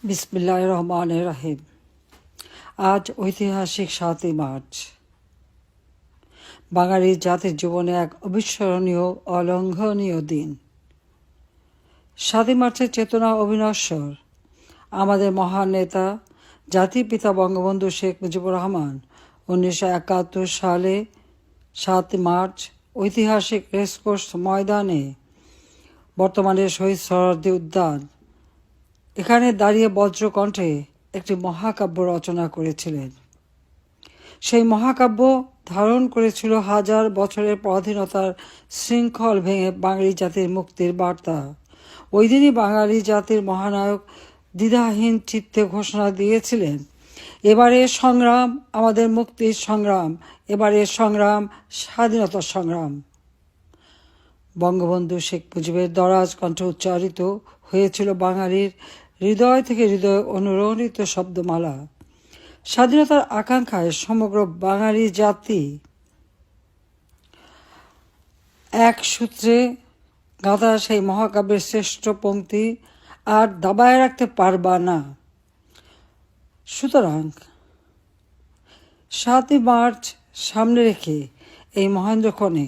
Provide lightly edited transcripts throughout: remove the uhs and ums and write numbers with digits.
বিসমিল্লাহির রহমানির রহিম। আজ ঐতিহাসিক ৭ই মার্চ, বাঙালি জাতির জীবনে এক অবিস্মরণীয় অলঙ্ঘনীয় দিন। ৭ই মার্চের চেতনা অবিনশ্বর। আমাদের মহান নেতা জাতির পিতা বঙ্গবন্ধু শেখ মুজিবুর রহমান ১৯৭১ সালে ৭ই মার্চ ঐতিহাসিক রেসকোর্স ময়দানে, বর্তমানে শহীদ সোহরাওয়ার্দী উদ্যান, এখানে দাঁড়িয়ে বজ্রকণ্ঠে একটি মহাকাব্য রচনা করেছিলেন। সেই মহাকাব্য ধারণ করেছিল হাজার বছরের পরাধীনতার শৃঙ্খল ভেঙে বাঙালি জাতির মুক্তির বার্তা। ওই দিনই বাঙালি জাতির মহানায়ক দ্বিধাহীন চিত্তে ঘোষণা দিয়েছিলেন, এবারের সংগ্রাম আমাদের মুক্তির সংগ্রাম, এবারের সংগ্রাম স্বাধীনতার সংগ্রাম। বঙ্গবন্ধু শেখ মুজিবের দরাজ কণ্ঠে উচ্চারিত হয়েছিল বাঙালির হৃদয় থেকে হৃদয় অনুরণিত শব্দমালা। স্বাধীনতার আকাঙ্ক্ষায় সমগ্র বাঙালি জাতি এক সূত্রে গাঁথা সেই মহাকাব্যের শ্রেষ্ঠ পংক্তি আর দাবায় রাখতে পারবা না। সুতরাং ৭ই মার্চ সামনে রেখে এই মহেন্দ্রক্ষণে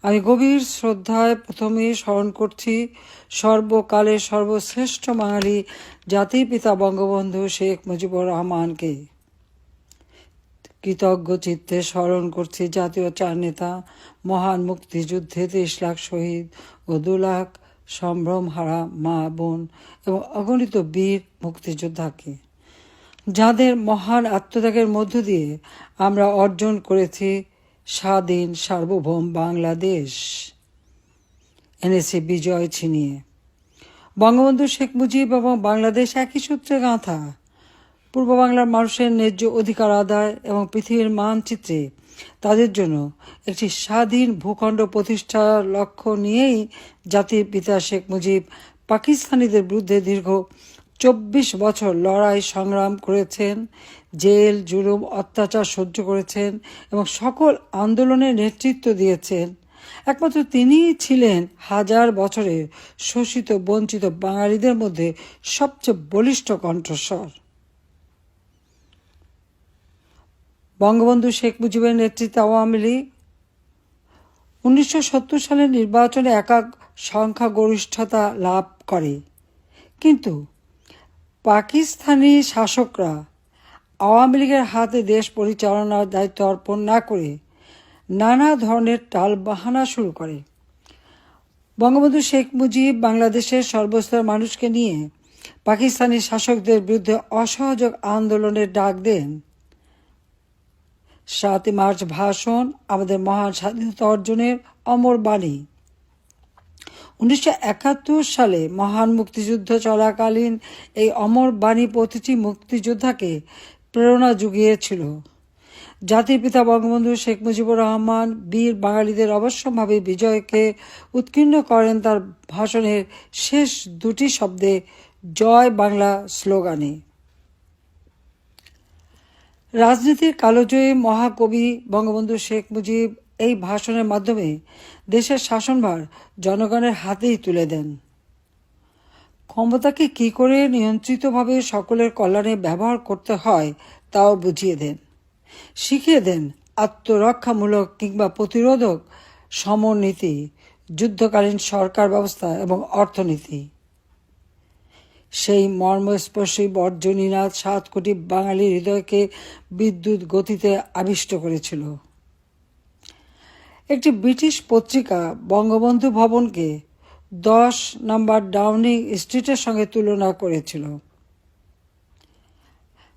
আমি গভীর শ্রদ্ধায় প্রথমেই স্মরণ করছি সর্বকালের সর্বশ্রেষ্ঠ বাঙালি জাতির পিতা বঙ্গবন্ধু শেখ মুজিবুর রহমানকে। কৃতজ্ঞ চিত্তে স্মরণ করছি জাতীয় চার নেতা, মহান মুক্তিযুদ্ধে ৩০ লাখ শহীদ ও ২ লাখ সম্ভ্রমহারা মা বোন এবং অগণিত বীর মুক্তিযোদ্ধাকে, যাদের মহান আত্মত্যাগের মধ্য দিয়ে আমরা অর্জন করেছি স্বাধীন সার্বভৌম বাংলাদেশ, এনেছি বিজয় ছিনিয়ে। বঙ্গবন্ধু শেখ মুজিব এবং বাংলাদেশ একই সূত্রে গাঁথা। পূর্ব বাংলার মানুষের ন্যায্য অধিকার আদায় এবং পৃথিবীর মানচিত্রে তাদের জন্য একটি স্বাধীন ভূখণ্ড প্রতিষ্ঠার লক্ষ্য নিয়েই জাতির পিতা শেখ মুজিব পাকিস্তানিদের বিরুদ্ধে দীর্ঘ ২৪ বছর লড়াই সংগ্রাম করেছেন, জেল জুলুম অত্যাচার সহ্য করেছেন এবং সকল আন্দোলনের নেতৃত্ব দিয়েছেন। একমাত্র তিনিই ছিলেন হাজার বছরের শোষিত বঞ্চিত বাঙালিদের মধ্যে সবচেয়ে বলিষ্ঠ কণ্ঠস্বর। বঙ্গবন্ধু শেখ মুজিবের নেতৃত্বে আওয়ামী লীগ ১৯৭০ সালের নির্বাচনে একক সংখ্যাগরিষ্ঠতা লাভ করে, কিন্তু পাকিস্তানি শাসকরা আওয়ামী লীগের হাতে দেশ পরিচালনার দায়িত্ব অর্পণ না করে নানা ধরনের টালবাহানা শুরু করে। বঙ্গবন্ধু শেখ মুজিব বাংলাদেশের সর্বস্তরের মানুষকে নিয়ে পাকিস্তানি শাসকদের বিরুদ্ধে অসহযোগ আন্দোলনের ডাক দেন। ৭ই মার্চ ভাষণ আমাদের মহান স্বাধীনতা অর্জনের অমর বাণী। ১৯৭১ সালে মহান মুক্তিযুদ্ধ চলাকালীন এই অমর বাণী প্রতিটি মুক্তিযোদ্ধাকে প্রেরণা জুগিয়েছিল। জাতির পিতা বঙ্গবন্ধু শেখ মুজিবুর রহমান বীর বাঙালিদের অবশ্যম্ভাবী বিজয়কে উৎকীর্ণ করেন তার ভাষণের শেষ দুটি শব্দে, জয় বাংলা স্লোগানে। রাজনীতির কালোজয়ী মহাকবি বঙ্গবন্ধু শেখ মুজিব এই ভাষণের মাধ্যমে দেশের শাসনভার জনগণের হাতেই তুলে দেন। ক্ষমতাকে কী করে নিয়ন্ত্রিতভাবে সকলের কল্যাণে ব্যবহার করতে হয় তাও বুঝিয়ে দেন, শিখিয়ে দেন আত্মরক্ষামূলক কিংবা প্রতিরোধক সমরনীতি, যুদ্ধকালীন সরকার ব্যবস্থা এবং অর্থনীতি। সেই মর্মস্পর্শী বর্জনীনাথ ৭ কোটি বাঙালির হৃদয়কে বিদ্যুৎ গতিতে আবিষ্ট করেছিল। একটি ব্রিটিশ পত্রিকা বঙ্গবন্ধু ভবনকে ১০ নম্বর ডাউনিং স্ট্রিটের সঙ্গে তুলনা করেছিল।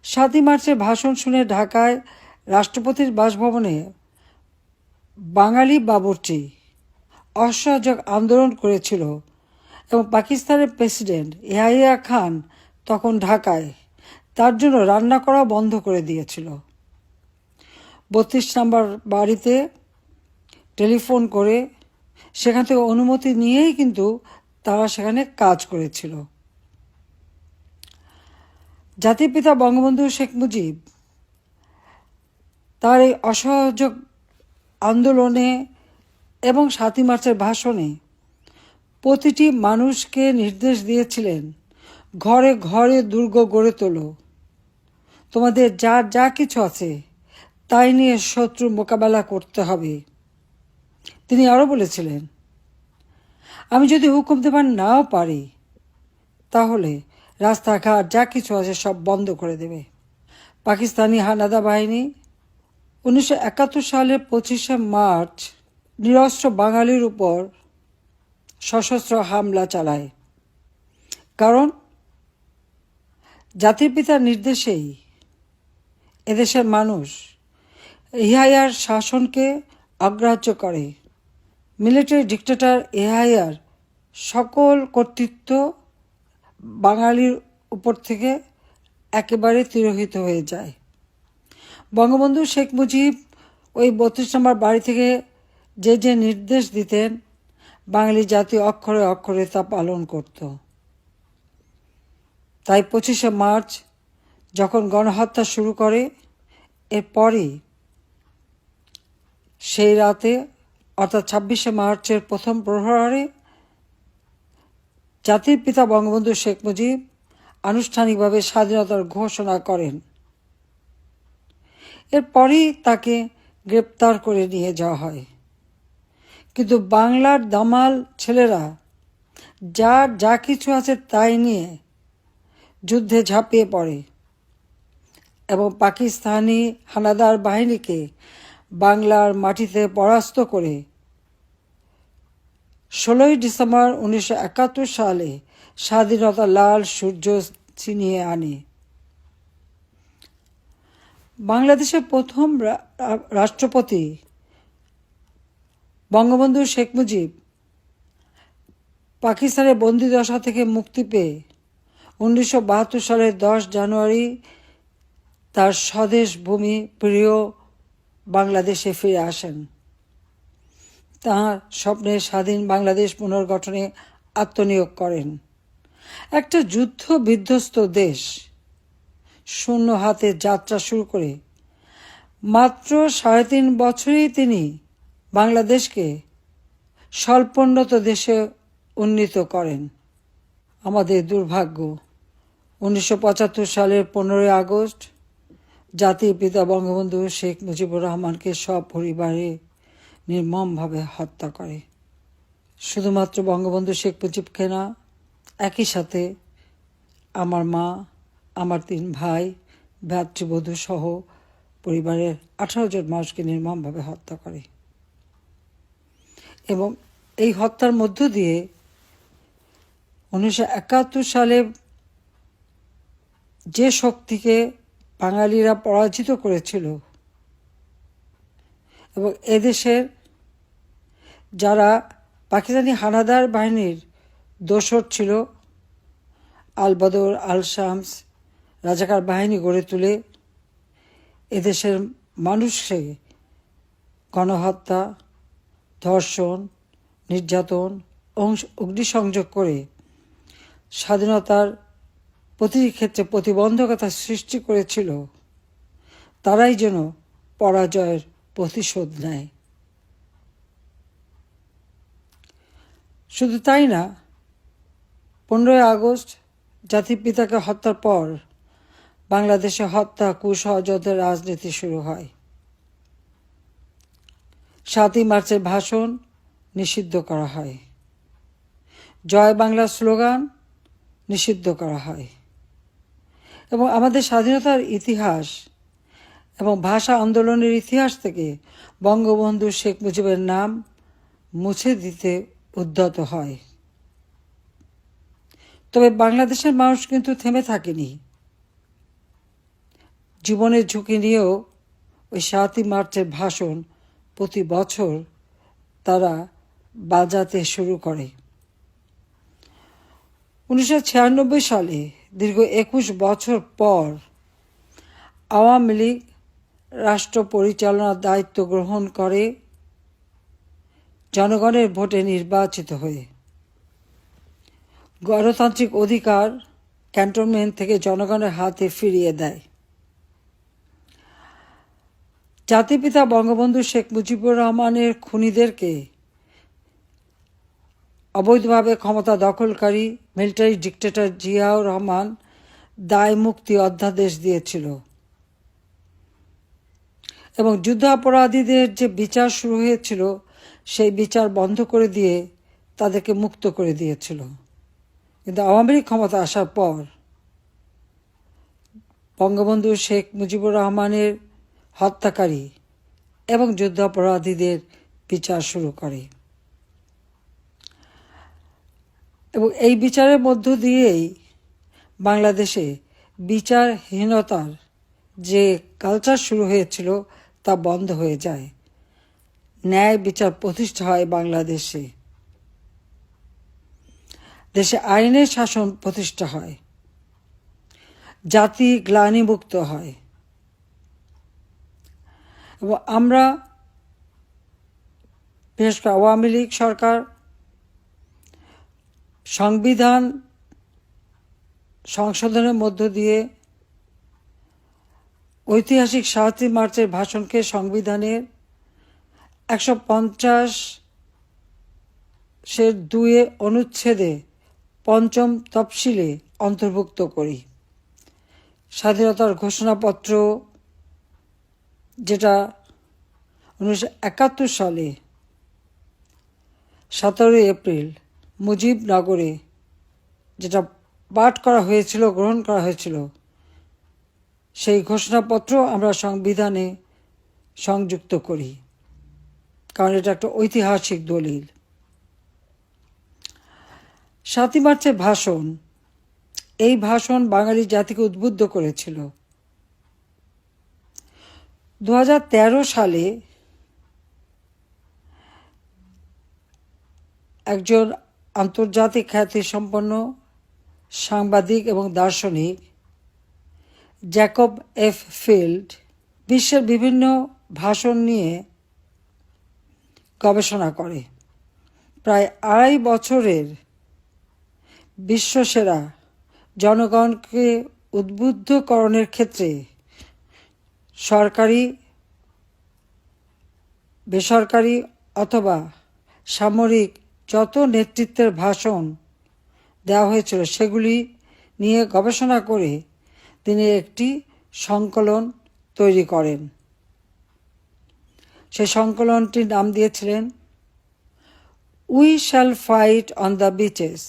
৭ই মার্চের ভাষণ শুনে ঢাকায় রাষ্ট্রপতির বাসভবনে বাঙালি বাবুর্চি অসহযোগ আন্দোলন করেছিল এবং পাকিস্তানের প্রেসিডেন্ট ইয়াহিয়া খান তখন ঢাকায়, তার জন্য রান্না করা বন্ধ করে দিয়েছিল। ৩২ নম্বর বাড়িতে টেলিফোন করে সেখান থেকে অনুমতি নিয়েই কিন্তু তারা সেখানে কাজ করেছিল। জাতির পিতা বঙ্গবন্ধু শেখ মুজিব তার এই অসহযোগ আন্দোলনে এবং ৭ই মার্চের ভাষণে প্রতিটি মানুষকে নির্দেশ দিয়েছিলেন ঘরে ঘরে দুর্গ গড়ে তোলো, তোমাদের যার যা কিছু আছে তাই নিয়ে শত্রু মোকাবেলা করতে হবে। তিনি আরও বলেছিলেন, আমি যদি হুকুম দেবার নাও পারি তাহলে রাস্তাঘাট যা কিছু আছে সব বন্ধ করে দেবে। পাকিস্তানি হানাদা বাহিনী 1971 সালের 25শে মার্চ নিরস্ত্র বাঙালির উপর সশস্ত্র হামলা চালায়। কারণ জাতির পিতার নির্দেশেই এদেশের মানুষ ইয়াহিয়ার শাসনকে অগ্রাহ্য করে। মিলিটারি ডিক্টেটর ইয়াহিয়ার সকল কর্তৃত্ব বাঙালির উপর থেকে একেবারে তিরোহিত হয়ে যায়। বঙ্গবন্ধু শেখ মুজিব ওই 32 নম্বর বাড়ি থেকে যে যে নির্দেশ দিতেন, বাঙালি জাতি অক্ষরে অক্ষরে তা পালন করত। তাই 25শে মার্চ যখন গণহত্যা শুরু করে, এরপরই সেই রাতে অর্থাৎ 26শে মার্চের প্রথম প্রহরে জাতির পিতা বঙ্গবন্ধু শেখ মুজিব আনুষ্ঠানিকভাবে স্বাধীনতার ঘোষণা করেন। এরপরই তাকে গ্রেপ্তার করে নিয়ে যাওয়া হয়। কিন্তু বাংলার দামাল ছেলেরা যার যা কিছু আছে তাই নিয়ে যুদ্ধে ঝাঁপিয়ে পড়ে এবং পাকিস্তানি হানাদার বাহিনীকে বাংলার মাটিতে পরাস্ত করে 16ই ডিসেম্বর 1971 সালে স্বাধীনতার লাল সূর্য ছিনিয়ে আনে। বাংলাদেশের প্রথম রাষ্ট্রপতি বঙ্গবন্ধু শেখ মুজিব পাকিস্তানের বন্দিদশা থেকে মুক্তি পেয়ে 1972 সালের 10 জানুয়ারি তার স্বদেশ ভূমি প্রিয় বাংলাদেশে ফিরে আসেন। তাঁর স্বপ্নের স্বাধীন বাংলাদেশ পুনর্গঠনে আত্মনিয়োগ করেন। একটা যুদ্ধ বিধ্বস্ত দেশ শূন্য হাতে যাত্রা শুরু করে মাত্র 3.5 বছরেই তিনি বাংলাদেশকে স্বল্পোন্নত দেশে উন্নীত করেন। আমাদের দুর্ভাগ্য, 1975 সালের 15ই আগস্ট জাতির পিতা বঙ্গবন্ধু শেখ মুজিবুর রহমানকে সপরিবারে নির্মমভাবে হত্যা করে। শুধুমাত্র বঙ্গবন্ধু শেখ মুজিবকে না, একই সাথে আমার মা, আমার 3 ভাই, ভ্রাতৃবধূ সহ পরিবারের 18 জন মানুষকে নির্মমভাবে হত্যা করে। এবং এই হত্যার মধ্য দিয়ে 1971 সালে যে শক্তিকে বাঙালিরা পরাজিত করেছিল এবং এদেশের যারা পাকিস্তানি হানাদার বাহিনীর দোসর ছিল, আল বদর, আল শামস রাজাকার বাহিনী গড়ে তুলে এদেশের মানুষকে গণহত্যা, ধর্ষণ, নির্যাতন, অগ্নিসংযোগ করে স্বাধীনতার প্রতিটি ক্ষেত্রে প্রতিবন্ধকতা সৃষ্টি করেছিল, তারাই যেন পরাজয়ের প্রতিশোধ নেয়। শুধু তাই না, 15ই আগস্ট জাতির পিতাকে হত্যার পর বাংলাদেশে হত্যা, কুষড়যন্ত্রের রাজনীতি শুরু হয়। 7ই মার্চের ভাষণ নিষিদ্ধ করা হয়। জয় বাংলা স্লোগান নিষিদ্ধ করা হয় এবং আমাদের স্বাধীনতার ইতিহাস এবং ভাষা আন্দোলনের ইতিহাস থেকে বঙ্গবন্ধু শেখ মুজিবের নাম মুছে দিতে উদ্যত হয়। তবে বাংলাদেশের মানুষ কিন্তু থেমে থাকেনি। জীবনের ঝুঁকি নিয়েও ওই 7ই মার্চের ভাষণ প্রতি বছর তারা বাজাতে শুরু করে। 1996 সালে দীর্ঘ 21 বছর পর আওয়ামী লীগ রাষ্ট্র পরিচালনার দায়িত্ব গ্রহণ করে জনগণের ভোটে নির্বাচিত হয়ে। গণতান্ত্রিক অধিকার ক্যান্টনমেন্ট থেকে জনগণের হাতে ফিরিয়ে দেয়। জাতিপিতা বঙ্গবন্ধু শেখ মুজিবুর রহমানের খুনিদেরকে অবৈধভাবে ক্ষমতা দখলকারী মিলিটারি ডিক্টেটর জিয়াউর রহমান দায় মুক্তি অধ্যাদেশ দিয়েছিল এবং যুদ্ধাপরাধীদের যে বিচার শুরু হয়েছিল সেই বিচার বন্ধ করে দিয়ে তাদেরকে মুক্ত করে দিয়েছিল। কিন্তু আওয়ামী লীগ ক্ষমতা আসার পর বঙ্গবন্ধু শেখ মুজিবুর রহমানের হত্যাকারী এবং যুদ্ধাপরাধীদের বিচার শুরু করে এবং এই বিচারের মধ্য দিয়েই বাংলাদেশে বিচারহীনতার যে কালচার শুরু হয়েছিল তা বন্ধ হয়ে যায়। ন্যায় বিচার প্রতিষ্ঠা হয় বাংলাদেশে, দেশে আইনের শাসন প্রতিষ্ঠা হয়, জাতি গ্লানিমুক্ত হয় এবং আমরা বিশেষ করে আওয়ামী লীগ সরকার সংবিধান সংশোধনের মধ্য দিয়ে ঐতিহাসিক ৭ই মার্চের ভাষণকে সংবিধানের ১৫০(২) অনুচ্ছেদে ৫ম তফসিলে অন্তর্ভুক্ত করি। স্বাধীনতার ঘোষণাপত্র যেটা ১৯৭১ সালে ১৭ এপ্রিল মুজিবনগরে যেটা পাঠ করা হয়েছিল, গ্রহণ করা হয়েছিল, সেই ঘোষণাপত্র আমরা সংবিধানে সংযুক্ত করি, কারণ এটা একটা ঐতিহাসিক দলিল। ৭ই মার্চের ভাষণ, এই ভাষণ বাঙালি জাতিকে উদ্বুদ্ধ করেছিল। ২০১৩ সালে একজন আন্তর্জাতিক খ্যাতিসম্পন্ন সাংবাদিক এবং দার্শনিক জ্যাকব এফ ফিল্ড বিশ্বের বিভিন্ন ভাষণ নিয়ে গবেষণা করে। প্রায় ২.৫ বছরের বিশ্বসেরা জনগণকে উদ্বুদ্ধকরণের ক্ষেত্রে সরকারি, বেসরকারি অথবা সামরিক যত নেতৃত্বের ভাষণ দেওয়া হয়েছিল সেগুলি নিয়ে গবেষণা করে তিনি একটি সংকলন তৈরি করেন। সেই সংকলনটির নাম দিয়েছিলেন we shall fight on the beaches,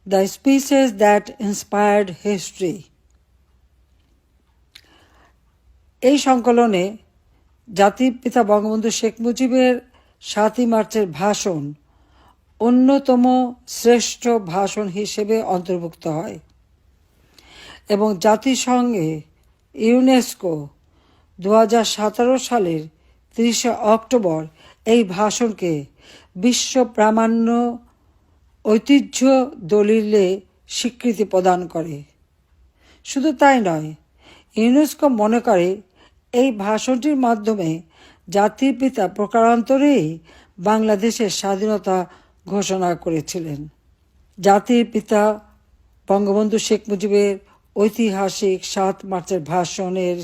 the speeches that inspired history. এই সংকলনে জাতির পিতা বঙ্গবন্ধু শেখ মুজিবের ৭ই মার্চের ভাষণ অন্যতম শ্রেষ্ঠ ভাষণ হিসেবে অন্তর্ভুক্ত হয় এবং জাতিসংঘে ইউনেস্কো ২০১৭ সালের ৩০শে অক্টোবর এই ভাষণকে বিশ্ব প্রামাণ্য ঐতিহ্য দলিলে স্বীকৃতি প্রদান করে। শুধু তাই নয়, ইউনেস্কো মনে করে এই ভাষণটির মাধ্যমে জাতির পিতা প্রকারান্তরেই বাংলাদেশের স্বাধীনতা ঘোষণা করেছিলেন। জাতির পিতা বঙ্গবন্ধু শেখ মুজিবের ঐতিহাসিক ৭ মার্চের ভাষণের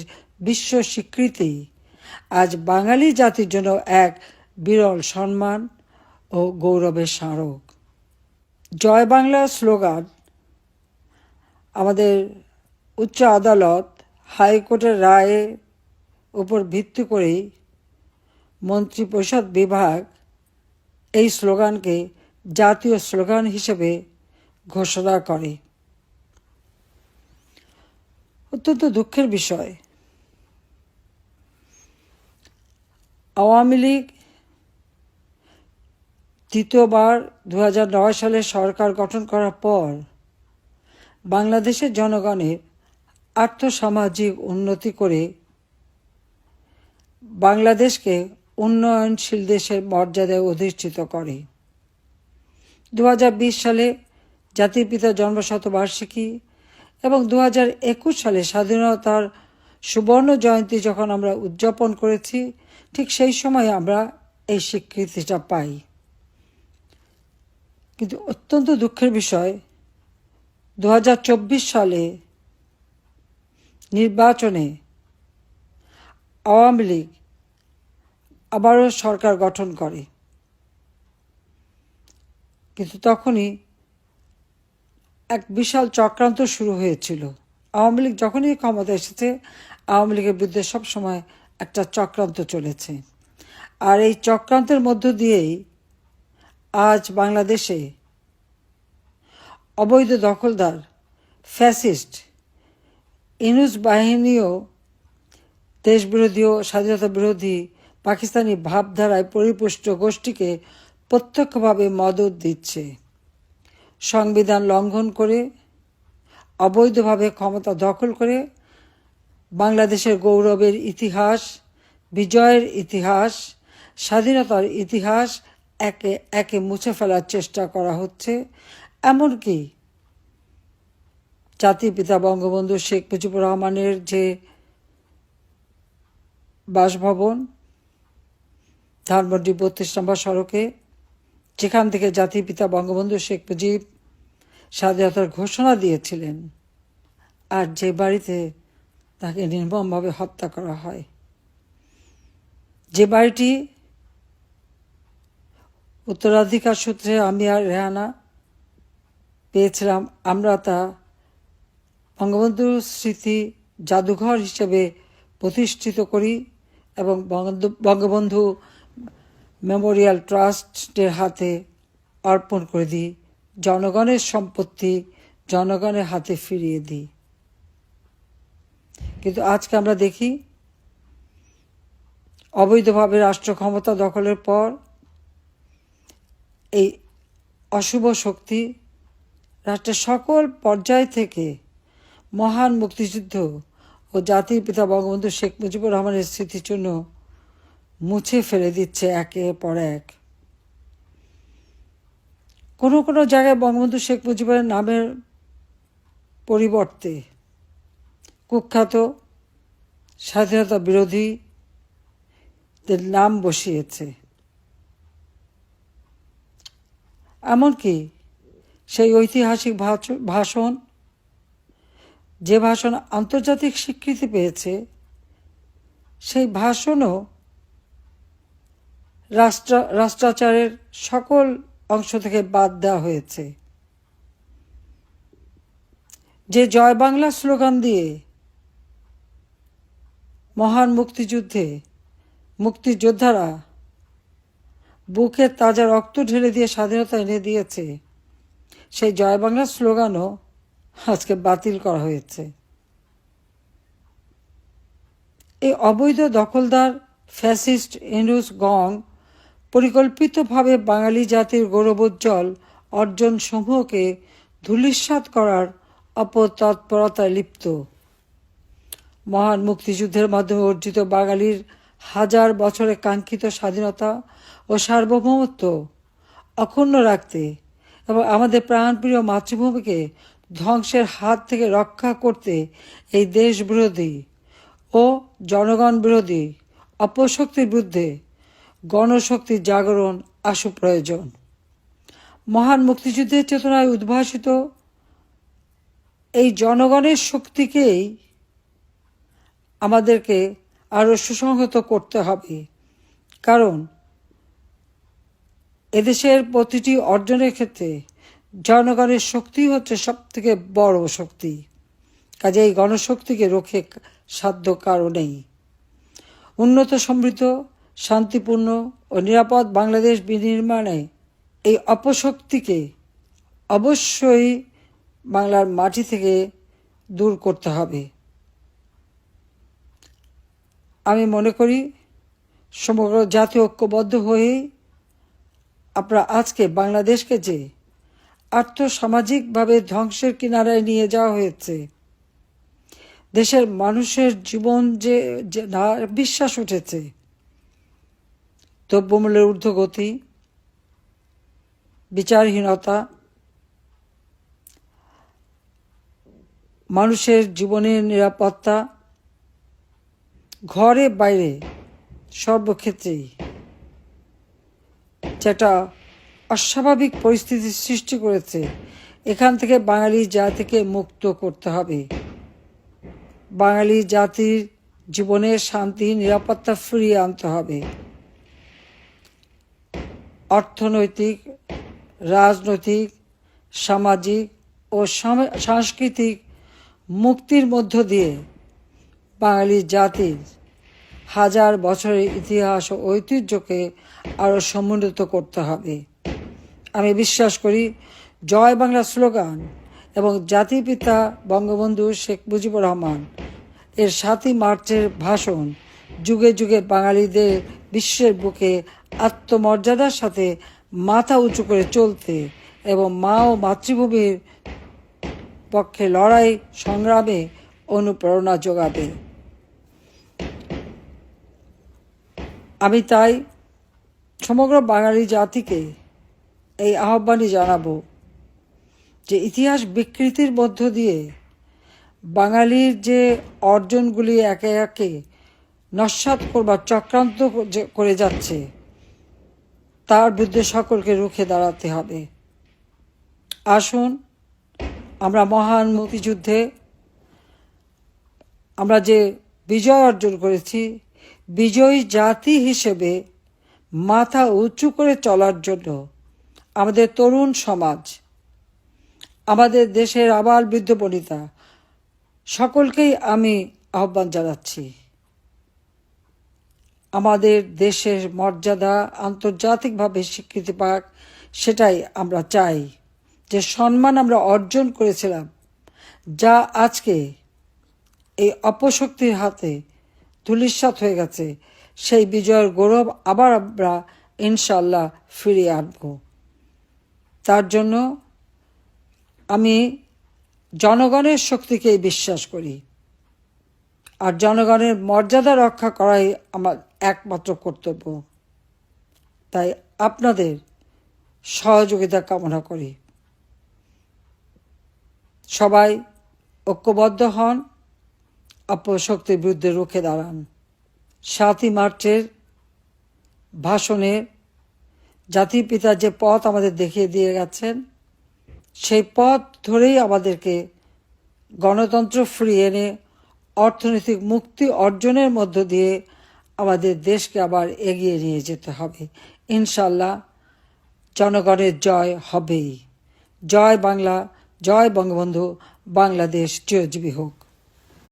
বিশ্ব স্বীকৃতি আজ বাঙালি জাতির জন্য এক বিরল সম্মান ও গৌরবের স্মারক। জয় বাংলা স্লোগান আমাদের উচ্চ আদালত হাইকোর্টের রায়ের উপর ভিত্তি করেই মন্ত্রিপরিষদ বিভাগ এই স্লোগানকে জাতীয় স্লোগান হিসেবে ঘোষণা করে। অত্যন্ত দুঃখের বিষয়, আওয়ামী লীগ তৃতীয়বার ২০০৯ সালে সরকার গঠন করার পর বাংলাদেশের জনগণের আর্থসামাজিক উন্নতি করে বাংলাদেশকে উন্নয়নশীল দেশের মর্যাদায় অধিষ্ঠিত করে। ২০২০ সালে জাতির পিতার জন্মশতবার্ষিকী এবং ২০২১ সালে স্বাধীনতার সুবর্ণ জয়ন্তী যখন আমরা উদযাপন করেছি, ঠিক সেই সময় আমরা এই স্বীকৃতিটা পাই। কিন্তু অত্যন্ত দুঃখের বিষয়, ২০২৪ সালে নির্বাচনে আওয়ামী লীগ আবারও সরকার গঠন করে, কিন্তু তখনই এক বিশাল চক্রান্ত শুরু হয়েছিল। আওয়ামী লীগ যখনই ক্ষমতা এসেছে, আওয়ামী লীগের বিরুদ্ধে সবসময় একটা চক্রান্ত চলেছে। আর এই চক্রান্তের মধ্য দিয়েই আজ বাংলাদেশে অবৈধ দখলদার ফ্যাসিস্ট ইউনূস বাহিনীও দেশবিরোধী ও স্বাধীনতা বিরোধী পাকিস্তানি ভাবধারায় পরিপুষ্ট গোষ্ঠীকে প্রত্যক্ষভাবে মদত দিচ্ছে। সংবিধান লঙ্ঘন করে অবৈধভাবে ক্ষমতা দখল করে বাংলাদেশের গৌরবের ইতিহাস, বিজয়ের ইতিহাস, স্বাধীনতার ইতিহাস একে একে মুছে ফেলার চেষ্টা করা হচ্ছে। এমনকি জাতির পিতা বঙ্গবন্ধু শেখ মুজিবুর রহমানের যে বাসভবন ধানমন্ডি ৩২ নম্বর সড়কে, যেখান থেকে জাতির পিতা বঙ্গবন্ধু শেখ মুজিব স্বাধীনতার ঘোষণা দিয়েছিলেন, আর যে বাড়িতে তাকে নির্মমভাবে হত্যা করা হয়, যে বাড়িটি উত্তরাধিকার সূত্রে আমি আর রেহানা পেয়েছিলাম, আমরা তা বঙ্গবন্ধুর স্মৃতি জাদুঘর হিসেবে প্রতিষ্ঠিত করি এবং বঙ্গবন্ধু মেমোরিয়াল ট্রাস্টের হাতে অর্পণ করে দিই। জনগণের সম্পত্তি জনগণের হাতে ফিরিয়ে দিই। কিন্তু আজকে আমরা দেখি অবৈধভাবে রাষ্ট্র ক্ষমতা দখলের পর এই অশুভ শক্তি রাষ্ট্রের সকল পর্যায় থেকে মহান মুক্তিযুদ্ধ ও জাতির পিতা বঙ্গবন্ধু শেখ মুজিবুর রহমানের স্মৃতির জন্য মুছে ফেলে দিচ্ছে একের পর এক। কোনো কোনো জায়গায় বঙ্গবন্ধু শেখ মুজিবের নামের পরিবর্তে কুখ্যাত স্বাধীনতা বিরোধীদের নাম বসিয়েছে। এমনকি সেই ঐতিহাসিক ভাষণ, যে ভাষণ আন্তর্জাতিক স্বীকৃতি পেয়েছে, সেই ভাষণও রাষ্ট্রাচারের সকল অংশ থেকে বাদ দেওয়া হয়েছে। যে জয় বাংলা স্লোগান দিয়ে মহান মুক্তিযুদ্ধে মুক্তিযোদ্ধারা বুকের তাজা রক্ত ঢেলে দিয়ে স্বাধীনতা এনে দিয়েছে, সেই জয় বাংলা স্লোগানও আজকে বাতিল করা হয়েছে। এই অবৈধ দখলদার ফ্যাসিস্ট ইউনূস গং পরিকল্পিতভাবে বাঙালি জাতির গৌরবোজ্জ্বল অর্জন সমূহকে ধূলিসাৎ করার অপতৎপরতায় লিপ্ত। মহান মুক্তিযুদ্ধের মাধ্যমে অর্জিত বাঙালির হাজার বছরে কাঙ্ক্ষিত স্বাধীনতা ও সার্বভৌমত্ব অক্ষুণ্ণ রাখতে এবং আমাদের প্রাণপ্রিয় মাতৃভূমিকে ধ্বংসের হাত থেকে রক্ষা করতে এই দেশবিরোধী ও জনগণ বিরোধী অপশক্তির বিরুদ্ধে গণশক্তির জাগরণ আশু প্রয়োজন। মহান মুক্তিযুদ্ধের চেতনায় উদ্ভাসিত এই জনগণের শক্তিকেই আমাদেরকে আরও সুসংহত করতে হবে, কারণ এদেশের প্রতিটি অর্জনের ক্ষেত্রে জনগণের শক্তি হচ্ছে সবথেকে বড় শক্তি। কাজে এই গণশক্তিকে রক্ষে সাধ্য কারও নেই। উন্নত, সমৃদ্ধ, শান্তিপূর্ণ ও নিরাপদ বাংলাদেশ বিনির্মাণে এই অপশক্তিকে অবশ্যই বাংলার মাটি থেকে দূর করতে হবে। আমি মনে করি সমগ্র জাতি ঐক্যবদ্ধ হয়ে আমরা আজকে বাংলাদেশকে যে আর্থসামাজিকভাবে ধ্বংসের কিনারায় নিয়ে যাওয়া হয়েছে, দেশের মানুষের জীবন যে না বিশ্বাস উঠেছে, দ্রব্যমূল্যের ঊর্ধ্বগতি, বিচারহীনতা, মানুষের জীবনের নিরাপত্তা, ঘরে বাইরে সর্বক্ষেত্রেই যেটা অস্বাভাবিক পরিস্থিতির সৃষ্টি করেছে, এখান থেকে বাঙালি জাতিকে মুক্ত করতে হবে। বাঙালি জাতির জীবনের শান্তি, নিরাপত্তা ফিরিয়ে আনতে হবে। অর্থনৈতিক, রাজনৈতিক, সামাজিক ও সাংস্কৃতিক মুক্তির মধ্য দিয়ে বাঙালি জাতির হাজার বছরের ইতিহাস ও ঐতিহ্যকে আরও সমুন্নত করতে হবে। আমি বিশ্বাস করি জয় বাংলা স্লোগান এবং জাতিপিতা বঙ্গবন্ধু শেখ মুজিবুর রহমান এর ৭ই মার্চের ভাষণ যুগে যুগে বাঙালিদের বিশ্বের বুকে আত্মমর্যাদার সাথে মাথা উঁচু করে চলতে এবং মা ও মাতৃভূমির পক্ষে লড়াই সংগ্রামে অনুপ্রেরণা যোগাবে। আমি তাই সমগ্র বাঙালি জাতিকে এই আহ্বানই জানাবো যে ইতিহাস বিকৃতির মধ্য দিয়ে বাঙালির যে অর্জনগুলি একে একে নস্যাৎ করবার চক্রান্ত করে যাচ্ছে তার বিরুদ্ধে সকলকে রুখে দাঁড়াতে হবে। আসুন আমরা মহান মুক্তিযুদ্ধে আমরা যে বিজয় অর্জন করেছি, বিজয়ী জাতি হিসেবে মাথা উঁচু করে চলার জন্য আমাদের তরুণ সমাজ, আমাদের দেশের আবাল বৃদ্ধ বনিতা সকলকেই আমি আহ্বান জানাচ্ছি। আমাদের দেশের মর্যাদা আন্তর্জাতিকভাবে স্বীকৃতি পাক, সেটাই আমরা চাই। যে সম্মান আমরা অর্জন করেছিলাম, যা আজকে এই অপশক্তির হাতে ধূলিসাৎ হয়ে গেছে, সেই বিজয়ের গৌরব আবার আমরা ইনশাল্লাহ ফিরিয়ে আনব। তার জন্য আমি জনগণের শক্তিকেই বিশ্বাস করি, আর জনগণের মর্যাদা রক্ষা করাই আমার একমাত্র কর্তব্য। তাই আপনাদের সহযোগিতা কামনা করি। সবাই ঐক্যবদ্ধ হন, অপশক্তির বিরুদ্ধে রুখে দাঁড়ান। ৭ই মার্চের ভাষণের জাতির পিতা যে পথ আমাদের দেখিয়ে দিয়ে গেছেন, সেই পথ ধরেই আমাদেরকে গণতন্ত্র ফিরিয়ে এনে অর্থনৈতিক মুক্তি অর্জনের মধ্য দিয়ে আমাদের দেশকে আবার এগিয়ে নিয়ে যেতে হবে। ইনশাল্লাহ জনগণের জয় হবেই। জয় বাংলা, জয় বঙ্গবন্ধু, বাংলাদেশ চিরজীবী হোক।